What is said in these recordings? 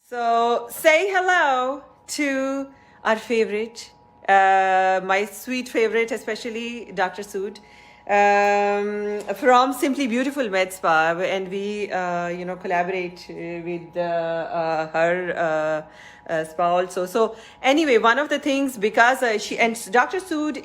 So say hello to our favorite, my sweet favorite, especially Dr. Sood, from Simply Beautiful Med Spa, and we, collaborate with her spa also. So anyway, one of the things because Dr. Sood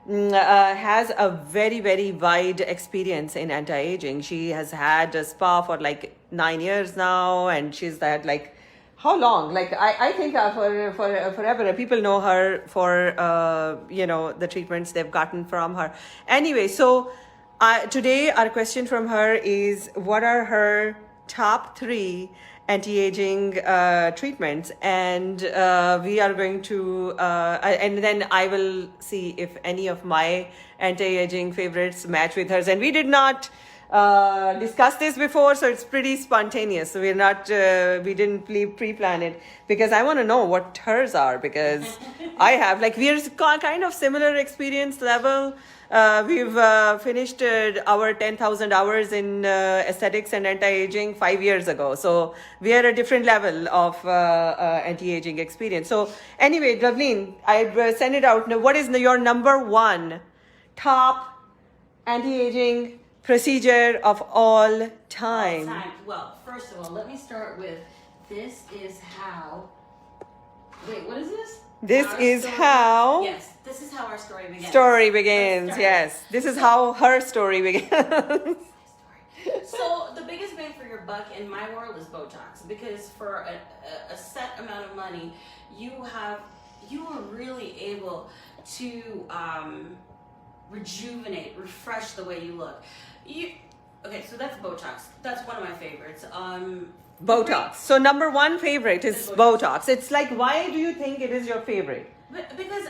has a very, very wide experience in anti-aging. She has had a spa for like 9 years now, and she's had like how long? Like I think for forever. People know her for the treatments they've gotten from her. Anyway, so today our question from her is, what are her top 3 anti-aging treatments, and we are going to and then I will see if any of my anti-aging favorites match with hers. And we did not discuss this before, so it's pretty spontaneous. So we're not we didn't pre-plan it, because I want to know what hers are, because I have, like, we're kind of similar experience level. We've finished our 10,000 hours in aesthetics and anti-aging 5 years ago. So we are a different level of anti-aging experience. So anyway, Loveleen, I send it out. Now, what is your number 1 top anti-aging procedure of all time? Well, first of all, let me start with, this is how, wait, what is this? This is how... Yes, this is how our story begins. Story begins, yes. This is how her story begins. So the biggest bang for your buck in my world is Botox, because for a set amount of money, you are really able to rejuvenate, refresh the way you look. Okay, so that's Botox. That's one of my favorites. Botox. So number 1 favorite is Botox. It's like, why do you think it is your favorite?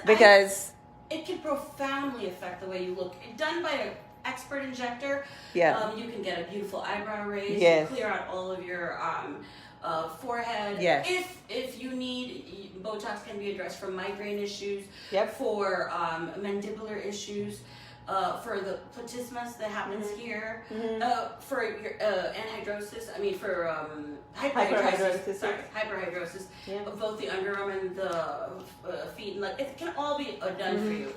Because it can profoundly affect the way you look. Done by an expert injector, you can get a beautiful eyebrow raise, clear out all of your forehead. Yes. If you need, Botox can be addressed for migraine issues, for mandibular issues, for the platysmus that happens here, for your anhidrosis, for hyperhidrosis, of both the underarm and the feet, and like, it can all be done for you.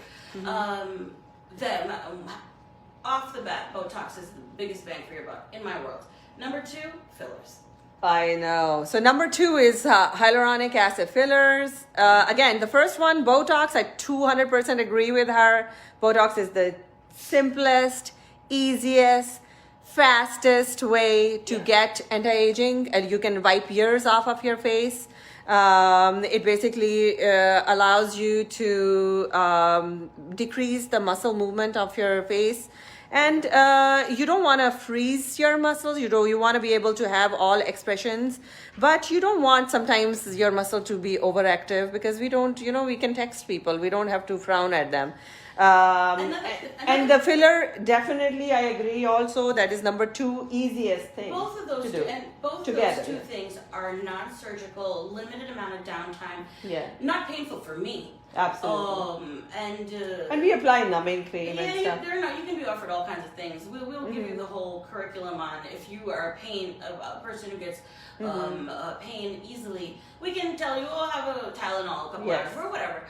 Off the bat, Botox is the biggest bang for your buck in my world. Number 2, fillers. I know. So number 2 is hyaluronic acid fillers. Again, the first one, Botox, I 200% agree with her. Botox is the simplest, easiest, fastest way to get anti-aging, and you can wipe years off of your face. It basically allows you to decrease the muscle movement of your face. And you don't want to freeze your muscles. You want to be able to have all expressions, but you don't want sometimes your muscle to be overactive, because we don't, we can text people. We don't have to frown at them. And the filler, definitely, I agree also, that is number 2 easiest thing. Both of those to two, do. and both together. of those 2 things are non-surgical, limited amount of downtime. Yeah. Not painful for me. Absolutely. And we apply numbing cream and stuff. You can be offered all kinds of things. We'll give you the whole curriculum on, if you are a person who gets pain easily, we can tell you, have a Tylenol, a couple hours, or whatever.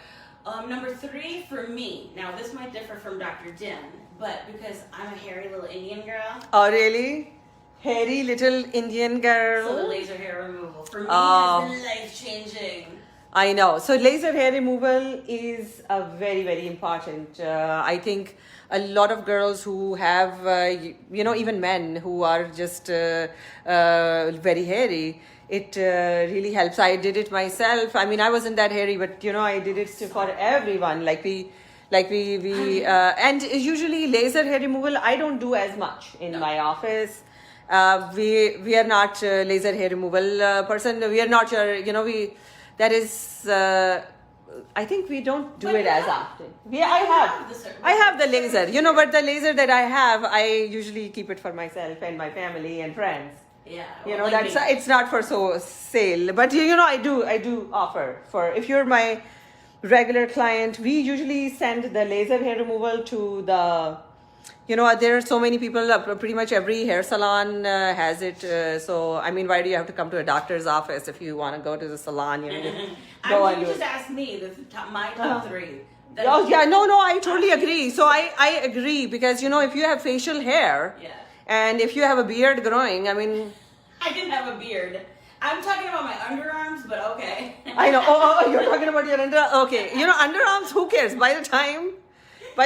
Number 3 for me, now this might differ from Dr. Din, but because I'm a hairy little Indian girl. Oh, really? Hairy little Indian girl? So the laser hair removal for me has been life-changing. I know. So laser hair removal is a very, very important. I think a lot of girls who have, even men who are just very hairy, it really helps. I did it myself. I wasn't that hairy, but I did it for everyone. And usually laser hair removal, I don't do as much in my office. We are not laser hair removal person. We are not sure. That is, I think we don't do it as often. I have the laser, but the laser that I have, I usually keep it for myself and my family and friends. Yeah. It's not for sale, but I do offer for, if you're my regular client, we usually send the laser hair removal to the there are so many people, pretty much every hair salon has it. So, I mean, why do you have to come to a doctor's office if you want to go to the salon? You just asked me my top three. Oh, yeah, no, I totally agree. So I agree because, if you have facial hair and if you have a beard growing, I mean... I didn't have a beard. I'm talking about my underarms, but okay. I know. Oh, you're talking about your underarms. Okay. Underarms, who cares? By the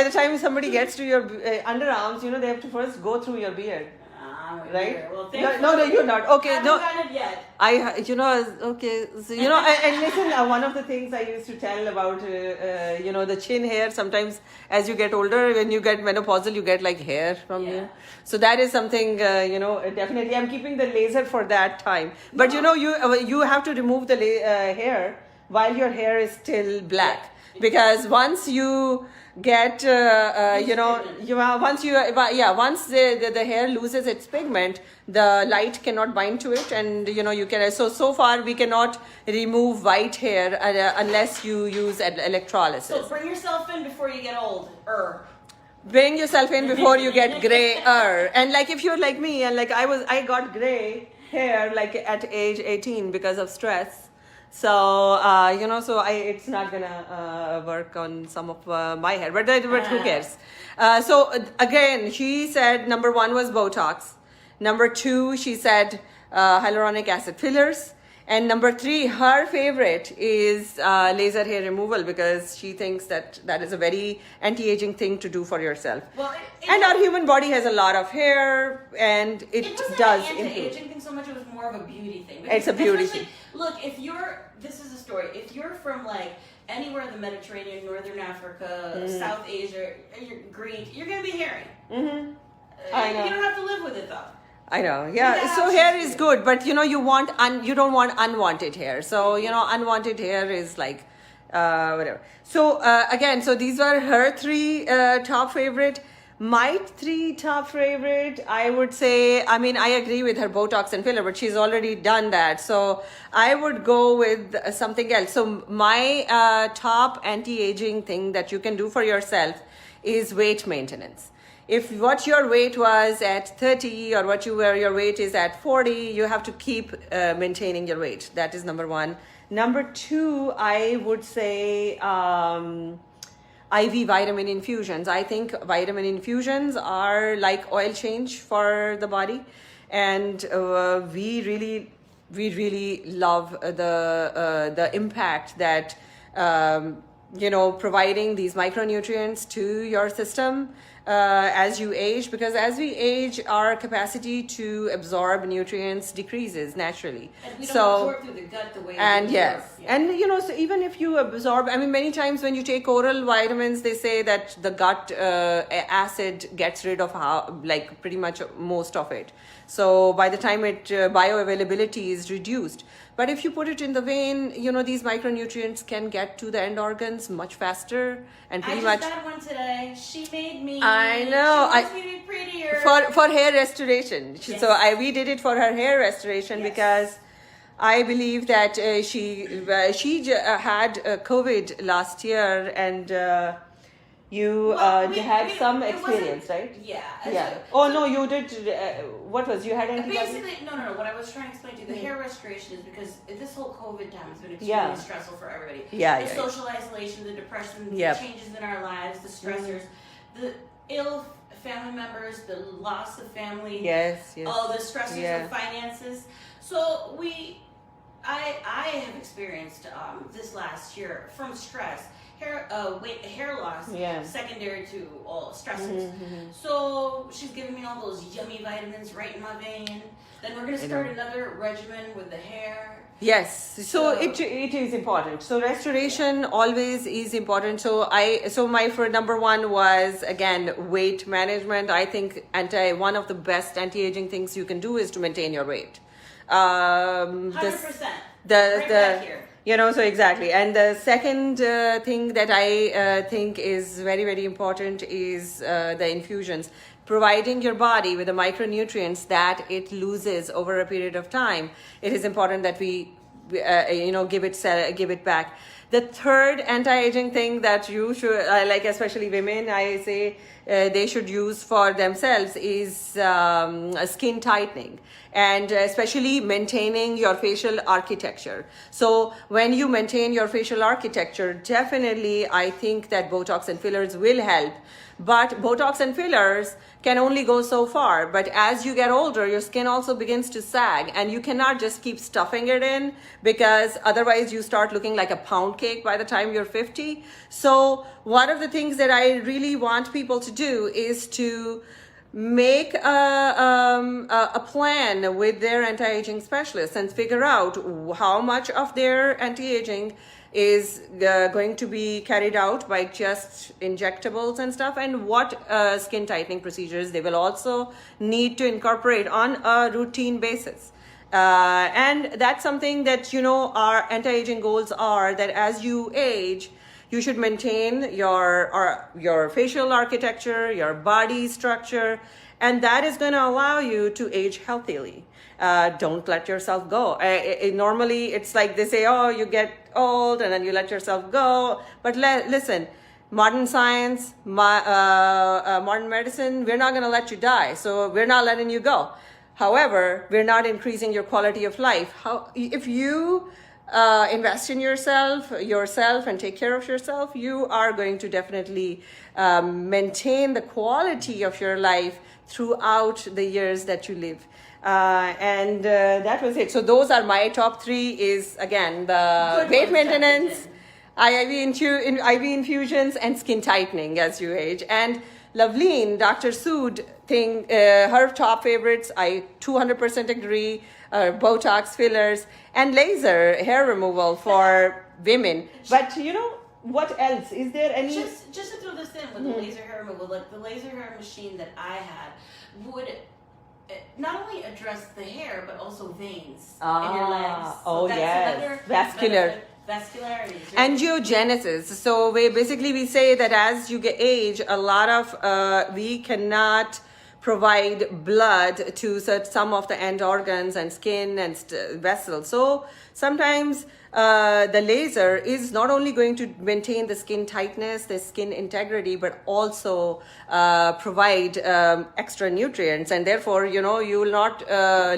time somebody gets to your underarms, they have to first go through your beard. Right? Well, no, you're not. Okay, I haven't gotten it yet. Okay. So, and listen, one of the things I used to tell about, the chin hair, sometimes as you get older, when you get menopausal, you get like hair from here. So that is something, definitely I'm keeping the laser for that time. But, you have to remove the hair while your hair is still black. Because once you get once the hair loses its pigment, the light cannot bind to it, and you can so far we cannot remove white hair unless you use electrolysis. So bring yourself in before you get old. Bring yourself in before you get gray. And like if you're like me, and like I got gray hair like at age 18 because of stress. So it's not gonna work on some of my hair, but who cares? So again, she said number 1 was Botox, number 2 she said hyaluronic acid fillers, and number 3 her favorite is laser hair removal because she thinks that is a very anti-aging thing to do for yourself. Well, and our human body has a lot of hair, and it does an improve. anti-aging thing so much; it was more of a beauty thing. It's a beauty thing. Look, this is a story. If you're from like anywhere in the Mediterranean, Northern Africa, South Asia, Greek, you're gonna be hairy. Mm-hmm. I know. You don't have to live with it though. I know, yeah. So hair is good, but you don't want unwanted hair. So unwanted hair is like whatever. So again, so these were her 3 top favorite. My 3 top favorite, I would say, I mean, I agree with her Botox and filler, but she's already done that. So I would go with something else. So my top anti-aging thing that you can do for yourself is weight maintenance. If what your weight was at 30 or your weight is at 40, you have to keep maintaining your weight. That is number 1. Number 2, I would say IV vitamin infusions. I think vitamin infusions are like oil change for the body, and we really love the impact that providing these micronutrients to your system as you age, because as we age, our capacity to absorb nutrients decreases naturally. And we don't absorb through the gut the way. And yes, and so even if you absorb, I mean, many times when you take oral vitamins, they say that the gut acid gets rid of pretty much most of it. So by the time bioavailability is reduced. But if you put it in the vein, these micronutrients can get to the end organs much faster and pretty much. I just got one today. She made me. I know. She wants me to be prettier. For hair restoration. Yes. So we did it for her hair restoration because I believe that she had COVID last year, and you had some experience, right? Yeah. Oh no, you did. What was you had antibiotics? Basically, no. What I was trying to explain to you, the hair restoration is because this whole COVID time has been extremely stressful for everybody. The social isolation, the depression, the changes in our lives, the stressors, the ill family members, the loss of family. Yes. All the stressors of finances. So I have experienced this last year from stress. Hair loss, secondary to all stressors. So she's giving me all those yummy vitamins right in my vein. Then we're going to start another regimen with the hair. Yes, so it is important. So restoration always is important. So my for number 1 was again weight management. I think one of the best anti-aging things you can do is to maintain your weight. 100%. Back here. So exactly. And the second thing that I think is very, very important is the infusions. Providing your body with the micronutrients that it loses over a period of time. It is important that we, give it back. The third anti-aging thing that you should, like especially women, I say they should use for themselves is skin tightening, and especially maintaining your facial architecture. So when you maintain your facial architecture, definitely I think that Botox and fillers will help. But Botox and fillers can only go so far. But as you get older, your skin also begins to sag, and you cannot just keep stuffing it in, because otherwise you start looking like a pound cake by the time you're 50. So one of the things that I really want people to do is to make a plan with their anti-aging specialist and figure out how much of their anti-aging is going to be carried out by just injectables and stuff, and what skin tightening procedures they will also need to incorporate on a routine basis. And that's something that, you know, our anti-aging goals are that as you age, you should maintain your facial architecture, your body structure, and that is going to allow you to age healthily. Don't let yourself go. Normally, it's like they say, oh, you get old and then you let yourself go. But listen, modern science, modern medicine, we're not going to let you die. So we're not letting you go. However, we're not increasing your quality of life. If you invest in yourself and take care of yourself, you are going to definitely maintain the quality of your life throughout the years that you live. And that was it. So those are my top three. Is again the weight maintenance, IV infusions, and skin tightening as you age. And Loveleen, Dr. Sood thing, her top favorites, I 200% agree. Botox, fillers, and laser hair removal for women. But you know what else? Is there any? Just to throw this in with the laser hair removal, like the laser hair machine that I had would not only address the hair but also veins in your legs. So oh yes, vascular. Vascularities. Right? Angiogenesis. So we say that as you get age, a lot of we cannot provide blood to some of the end organs and skin and vessels. So sometimes the laser is not only going to maintain the skin tightness, the skin integrity, but also provide extra nutrients, and therefore, you know, you will not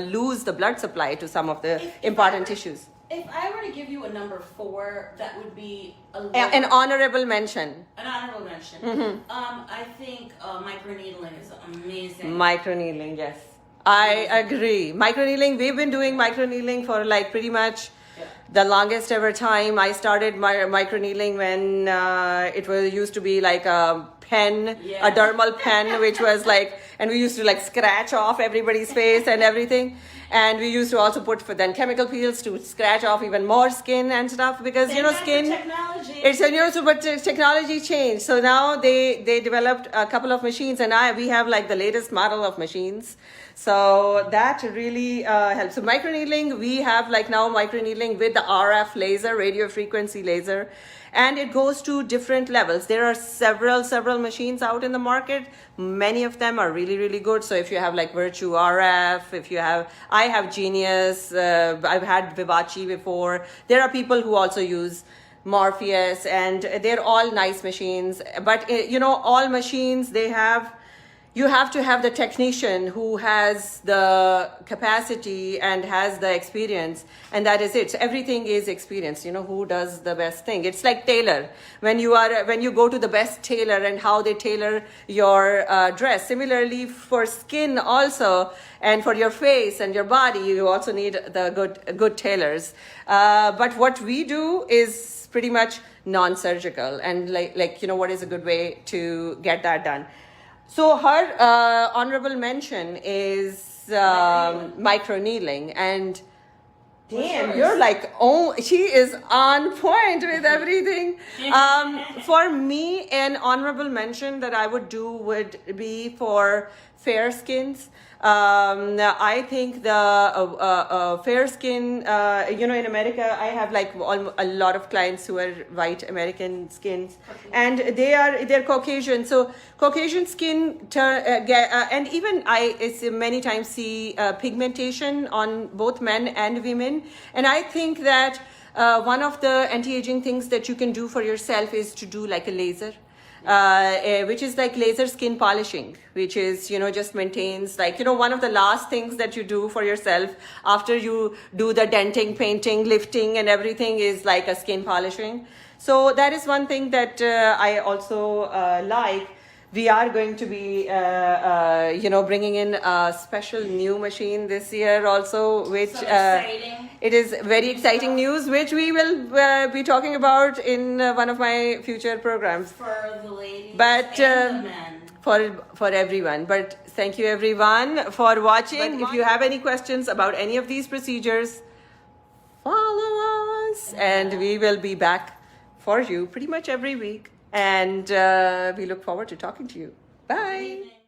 lose the blood supply to some of the important tissues. If I were to give you a number 4, that would be an honorable mention. An honorable mention. Mm-hmm. I think microneedling is amazing. Microneedling, yes. I agree. Microneedling, we've been doing microneedling for like pretty much the longest ever time. I started my microneedling when it used to be like a pen, a dermal pen, which was like, and we used to like scratch off everybody's face and everything. And we used to also put then chemical peels to scratch off even more skin and stuff, because you know skin. Technology. It's but technology changed. So now they developed a couple of machines, and we have like the latest model of machines. So that really helps. So microneedling, we have like now microneedling with the RF laser, radio frequency laser, and it goes to different levels. There are several machines out in the market. Many of them are really, really good. So if you have like Virtue RF, I have Genius, I've had Vivace before. There are people who also use Morpheus, and they're all nice machines. But you know, all machines, you have to have the technician who has the capacity and has the experience, and that is it. So everything is experience. You know, who does the best thing. It's like tailor. When you go to the best tailor and how they tailor your dress. Similarly for skin also, and for your face and your body, you also need the good tailors. But what we do is pretty much non-surgical, and like you know, what is a good way to get that done. So her honorable mention is microneedling, and damn, you're like, oh, she is on point with everything. For me, an honorable mention that I would do would be for fair skins. I think the fair skin, you know, in America, I have like a lot of clients who are white American skins, and they're Caucasian. So Caucasian skin, and even I many times see pigmentation on both men and women, and I think that one of the anti-aging things that you can do for yourself is to do like a laser. Which is like laser skin polishing, which is, just maintains like, one of the last things that you do for yourself after you do the denting, painting, lifting and everything is like a skin polishing. So that is one thing that I also like. We are going to be, bringing in a special new machine this year also, which So exciting. it is very exciting news, which we will be talking about in one of my future programs. For the ladies But and the men. for everyone. But thank you everyone for watching. If you have any questions about any of these procedures, follow us, and we will be back for you pretty much every week. And we look forward to talking to you. Bye.